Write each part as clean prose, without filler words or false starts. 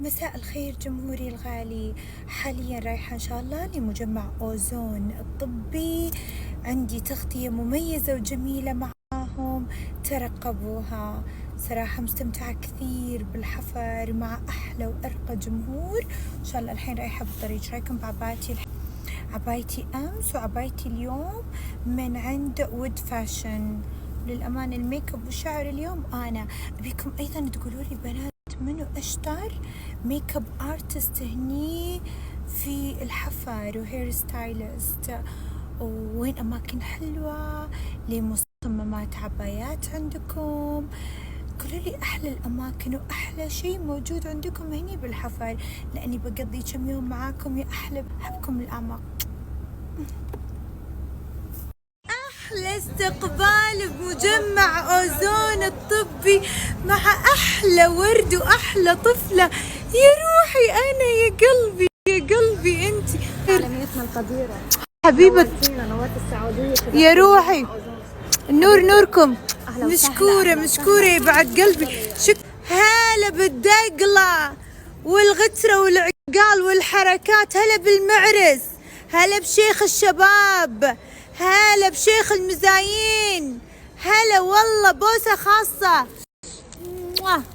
مساء الخير جمهوري الغالي. حاليا رايحة إن شاء الله لمجمع أوزون الطبي، عندي تغطية مميزة وجميلة معاهم، ترقبوها. صراحة مستمتعة كثير بالحفر مع أحلى وأرقى جمهور. إن شاء الله الحين رايحة بالطريق. رايكم بعبايتي؟ عبايتي أمس وعبايتي اليوم من عند وود فاشن. للأمانة الميك اب والشعر اليوم أنا. أبيكم أيضا تقولوا لي بنات منو أشطر ميك اب ارتست هني في الحفر وهير ستايلست، وين أماكن حلوة لمصممات عبايات عندكم. قولوا لي أحلى الأماكن وأحلى شيء موجود عندكم هني بالحفر، لأني بقضي كم يوم معاكم يا أحلى. بحبكم الأعماق. أحلى استقبال بمجمع أوزون الطبي مع أحلى ورد وأحلى طفلة. يا روحي أنا، يا قلبي يا قلبي أنت عالميتنا القديرة حبيبة نورت السعودية يا روحي. النور نوركم. مشكورة يا بعد قلبي. هلا بالدقلة والغترة والعقال والحركات. هلا بالمعرس، هلا بشيخ الشباب، هلا بشيخ المزايين، هلا والله بوسة خاصة.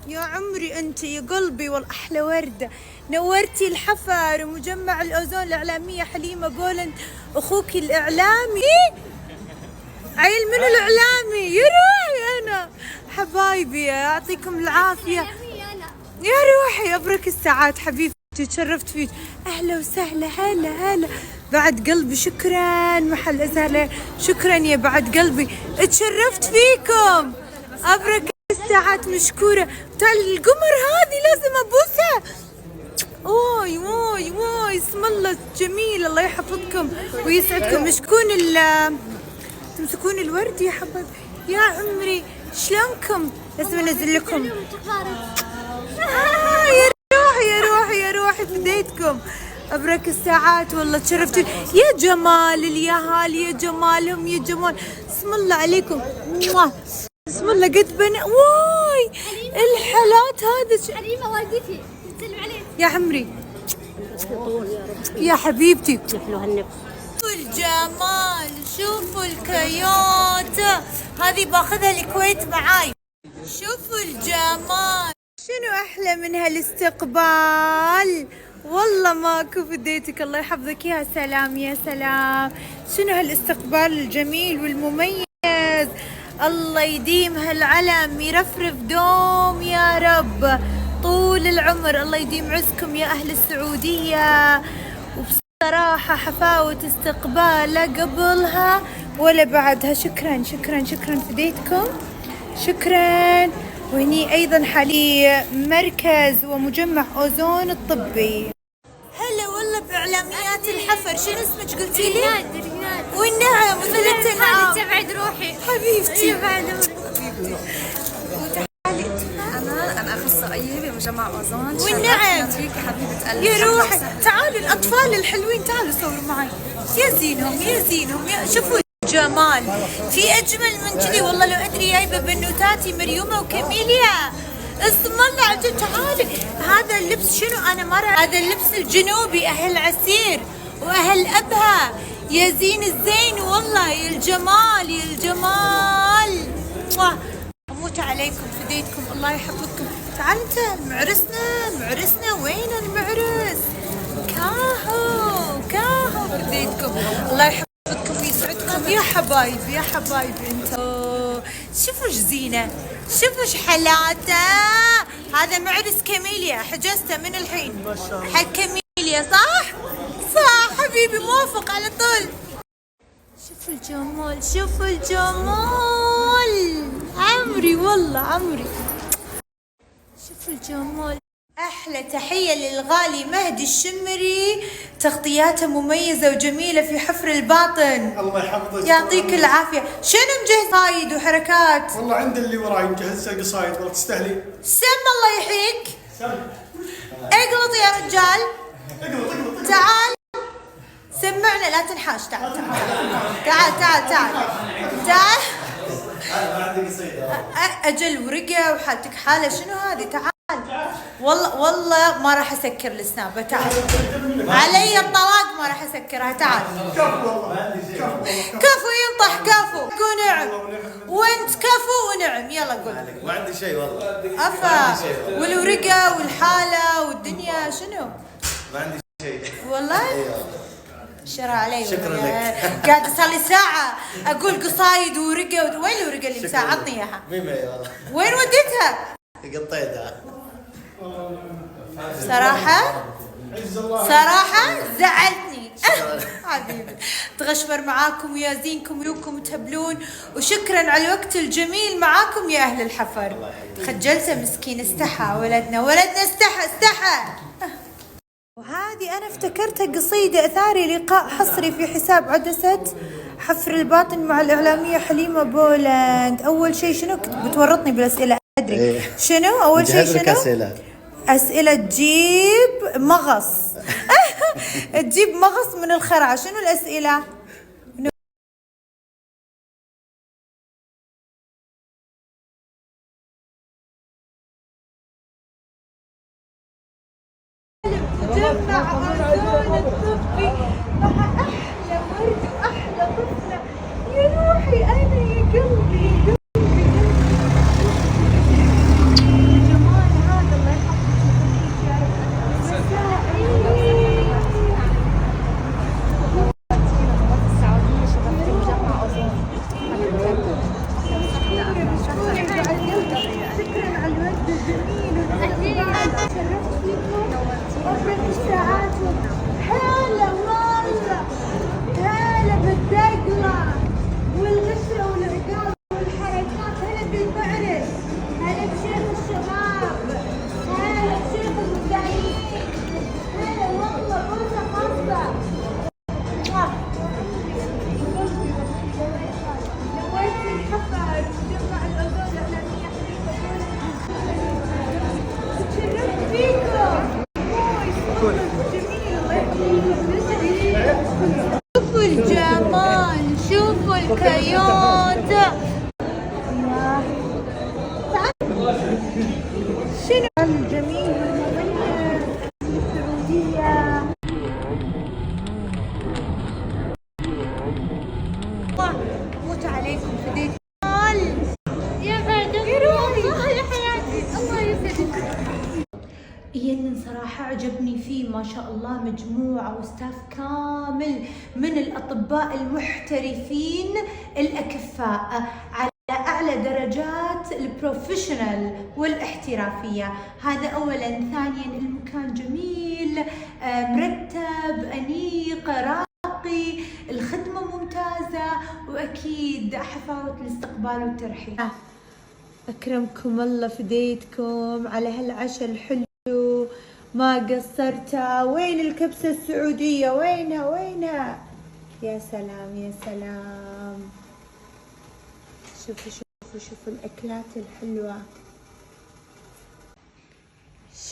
يا عمري انت يا قلبي، والله احلى وردة. نورتي الحفر ومجمع الأوزون. الإعلامية حليمة بولند، اخوك الإعلامي. عيل من الإعلامي؟ يا روحي انا حبايبي، يعطيكم العافية. يا روحي ابرك الساعات حبيبتي، تشرفت فيك. اهلا وسهلا. هلا بعد قلبي. شكرا محل أزهر، شكرا يا بعد قلبي، تشرفت فيكم. ابرك الساعات. مشكورة. القمر هذه لازم ابوسها. واي اسم الله جميل. الله يحفظكم ويسعدكم. تمسكون الورد يا حبايب. يا عمري شلونكم؟ لازم انزل لكم. يا روحي فديتكم. ابرك الساعات والله تشرفتوا. يا جمال اليهال، يا جمالهم، يا جمال. اسم الله عليكم. اسم الله قد بنا. واي الحالات هذا. حليمة والدتي تسلم عليك يا عمري يا حبيبتي. يحلو هالنفس. شوفوا الجمال، شوفوا الكيوت. هذه باخذها الكويت معاي. شوفوا الجمال. شنو احلى من هالاستقبال؟ والله ماكو فديتك. الله يحفظك. يا سلام يا سلام. شنو هالاستقبال الجميل والمميز. الله يديم هالعلم، يرفرف دوم يا رب طول العمر. الله يديم عزكم يا أهل السعودية. وبصراحة حفاوة استقبال لا قبلها ولا بعدها. شكرا فديتكم. شكرا. وهني أيضا حالي مركز ومجمع أوزون الطبي. هلا والله بإعلاميات الحفر. شنو اسمك قلتي لي؟ ريناد. والنعم وثلاث نعم. تبعد روحي حبيبتي. أنا أخصائية بمجمع أوزون. والنعم. فيك حبيبة قلبي. يا روحي تعالوا الأطفال الحلوين، تعالوا صوروا معي. يا زينهم. شوفوا الجمال. في أجمل من كذي والله. لو أدري جايبة بنوتاتي مريومة وكاميليا. اسم الله عجب. تعالي. هذا اللبس شنو؟ أنا مرة هذا اللبس الجنوبي، أهل عسير وأهل أبها. يا زين الزين والله. يا الجمال. أموت عليكم فديتكم. الله يحفظكم. تعال انت. معرسنا وين المعرس؟ كاهو فديتكم. الله يحفظكم ويسعدكم يا حبايبي انت. شوفوا ايش زينه، شوفوا ايش حلاته. هذا معرس كاميليا، حجزته من الحين حق كاميليا. صح حبيبي، موافق على طول. شوفوا الجمال. عمري والله عمري. شوفوا الجمال. أحلى تحية للغالي مهدي الشمري، تغطياته مميزة وجميلة في حفر الباطن. الله يحفظك. يعطيك العافية. شنو مجهز قصايد وحركات؟ والله عند اللي وراي مجهز قصايد. والله تستاهلين. سم الله يحييك. اقلط يا رجال. اقلط. تعال سمعنا، لا تنحاش. تعال. أجل ورقة وحالتك حالة. شنو هذه؟ تعال. والله ما راح اسكر السناب. تعال علي الطلاق، ما راح اسكرها. تعال كفو ينطح كفو ونعم، وانت كفو ونعم. يلا قول. ما عندي شيء والله. افا والورقه والحاله والدنيا شنو؟ ما عندي شيء والله شرى علي. شكرا لك. قاعد صار لي ساعة أقول قصايد ورقة وين الورقة اللي مساعدني إياها؟ مين معي والله. وين وديتها؟ قطيتها. صراحة زعلتني. حبيبي تغشمر معاكم ويا زينكم ويوكم تهبلون، وشكرا على الوقت الجميل معاكم يا أهل الحفر. خجلته مسكين، استحى ولدنا استحى. وهذه أنا افتكرتها قصيدة إثاري، لقاء حصري في حساب عدسة حفر الباطن مع الإعلامية حليمة بولند. أول شيء شنو كنت بتورطني بالأسئلة أدري. شنو أول شيء شنو؟ أسئلة تجيب مغص. تجيب مغص من الخرعة. شنو الأسئلة؟ مجمع أوزون الطبي مع أحلى ورد وأحلى طفلة. يا روحي أنا يا قلبي يا جمال هذا. الله يحفظك يا شكرا على الورد الجميل. هلا والله، هلا بالدقلة والغشرة والعقاب والحركات. هلا بالمعرس، هلا بشيخ الشباب، هلا بشيخ المذيعين. هلا والله فرصة خاصة. نورت الحفر مجمع الأوزون الإعلامية حليمة بولند. تشرفت فيكم. شوفوا الجمال، شوفوا الكيوت. شنو الجميل والمميز السعودية. موت عليكم فديت يا فادي يا حياتي. الله يسعدك. ينن صراحة عجبني فيه ما شاء الله مجموعة وستاف كامل من الأطباء المحترفين الأكفاء على أعلى درجات البروفيشنال والاحترافية. هذا أولا. ثانيا المكان جميل مرتب أنيق راقي، الخدمة ممتازة، وأكيد حفاوة الاستقبال والترحيب. أكرمكم الله فديتكم على هالعشاء الحلو، ما قصرتها. وين الكبسة السعودية؟ وينها؟ يا سلام يا سلام. شوفوا الأكلات الحلوة.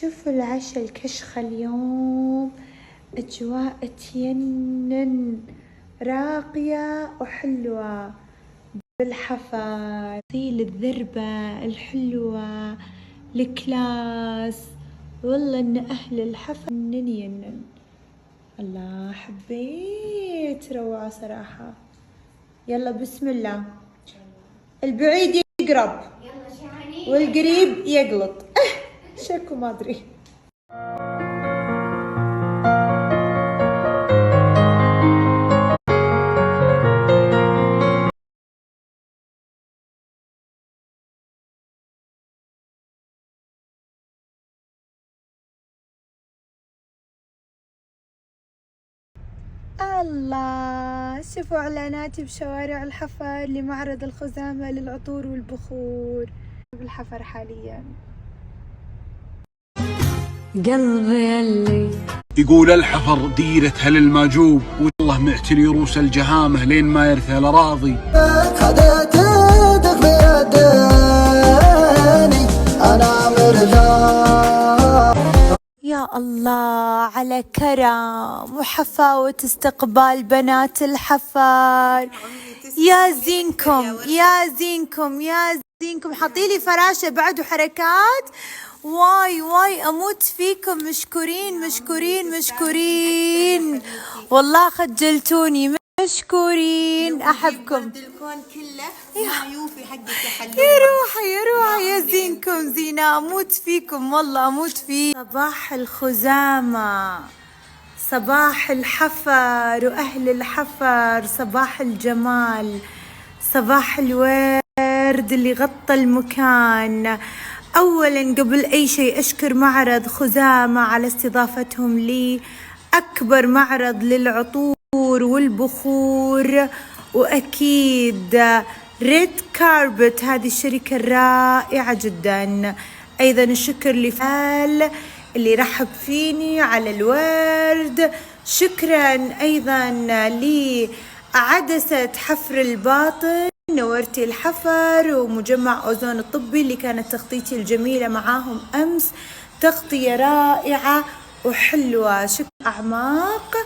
شوفوا العشاء الكشخة اليوم. أجواء تينن راقية وحلوة بالحفر. طيل الذربة الحلوة الكلاس. والله ان اهل الحفر ينن. الله حبيت روعة صراحة. يلا بسم الله. البعيد يقرب والقريب يقلط. شكو ما ادري. الله شوفوا اعلاناتي بشوارع الحفر لمعرض الخزامة للعطور والبخور بالحفر حاليا. قلبي اللي يقول الحفر ديرة هل الماجوب، والله معتلي روس الجهامة لين ما يرثى الأراضي. خدت يدك بيديني أنا مرتاح. يا الله على كرم وحفاوة استقبال بنات الحفر. يا زينكم يا زينكم يا زينكم. حطيلي فراشة بعد وحركات واي واي أموت فيكم، مشكورين مشكورين مشكورين، والله خجلتوني، مشكورين، أحبكم. الكون كله ما يوفي حقك يا حلوة. يا روحي يا روحي يا زينكم زينة، أموت فيكم والله أموت فيكم. صباح الخزامة، صباح الحفر وأهل الحفر، صباح الجمال، صباح الورد اللي غطى المكان. أولا قبل أي شيء أشكر معرض خزامة على استضافتهم لي، أكبر معرض للعطور والبخور، وأكيد ريد كاربت هذه الشركة الرائعة جدا. أيضا الشكر لفال اللي رحب فيني على الورد. شكرا أيضا لعدسة حفر الباطن، نورتي الحفر، ومجمع أوزون الطبي اللي كانت تغطيتي الجميلة معاهم أمس، تغطية رائعة وحلوة. شكرا أعماق.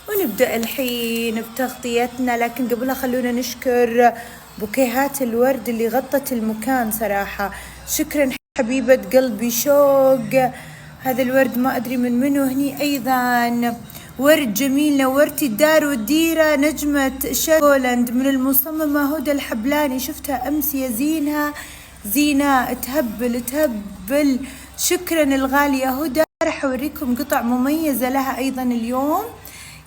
ونبدأ الحين بتغطيتنا، لكن قبلها خلونا نشكر بوكيهات الورد اللي غطت المكان صراحة. شكرا حبيبة قلبي شوق، هذا الورد ما أدري من منو. هني أيضا ورد جميل، نورتي الدار والديرة، نجمة شولند من المصممة هدى الحبلاني، شفتها أمس يا زينها زينة، تهبل. شكرا الغالية هدى. راح أوريكم قطع مميزة لها أيضا اليوم،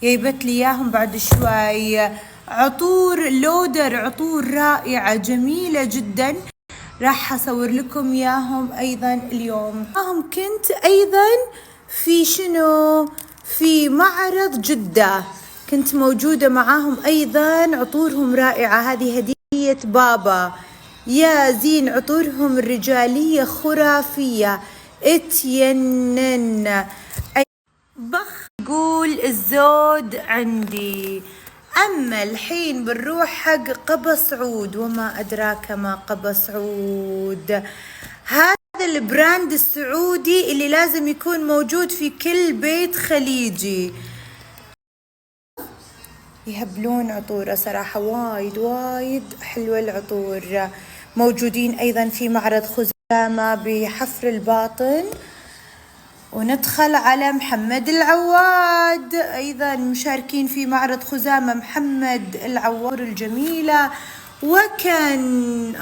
جايبت لي إياهم بعد شوي. عطور لودر، عطور رائعة جميلة جدا، راح أصور لكم إياهم أيضا اليوم. كنت أيضا في شنو، في معرض جدة، كنت موجودة معاهم أيضا، عطورهم رائعة. هذه هدية بابا يا زين، عطورهم الرجالية خرافية، اتينن. بخ قول الزود عندي. أما الحين بنروح حق قبا سعود، وما أدراك ما قبا سعود، هذا البراند السعودي اللي لازم يكون موجود في كل بيت خليجي. يهبلون عطوره صراحة، وايد حلوة العطور. موجودين أيضا في معرض خزامة بحفر الباطن. وندخل على محمد العواد، أيضا مشاركين في معرض خزامة محمد العواد الجميلة، وكان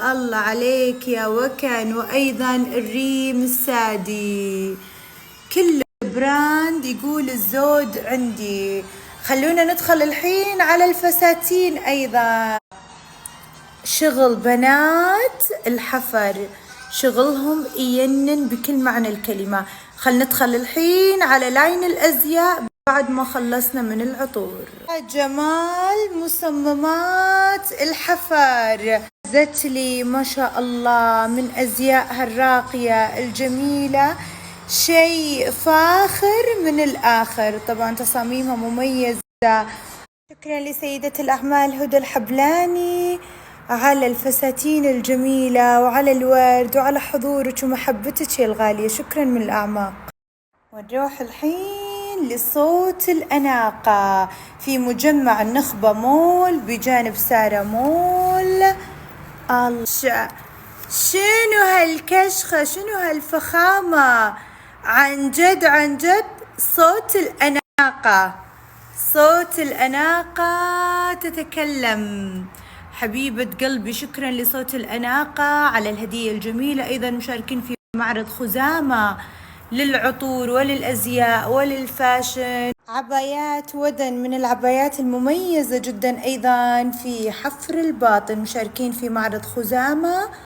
الله عليك يا وكان، وأيضا الريم السادي، كل براند يقول الزود عندي. خلونا ندخل الحين على الفساتين أيضا. شغل بنات الحفر، شغلهم ينن بكل معنى الكلمة. خلنا ندخل الحين على لاين الأزياء بعد ما خلصنا من العطور. جمال مصممات الحفر، زت لي ما شاء الله من أزيائها الراقية الجميلة، شيء فاخر من الآخر. طبعا تصاميمها مميزة. شكرا لسيدة الأعمال هدى الحبلاني على الفساتين الجميلة وعلى الورد وعلى حضورك ومحبتك يا الغالية، شكرا من الأعماق. ونروح الحين لصوت الأناقة في مجمع النخبة مول بجانب سارة مول. شنو هالكشخة، شنو هالفخامة، عن جد صوت الأناقة، صوت الأناقة تتكلم. حبيبة قلبي شكرا لصوت الأناقة على الهدية الجميلة. أيضا مشاركين في معرض خزامة للعطور وللأزياء وللفاشن. عبايات ودن من العبايات المميزة جدا أيضا في حفر الباطن، مشاركين في معرض خزامة.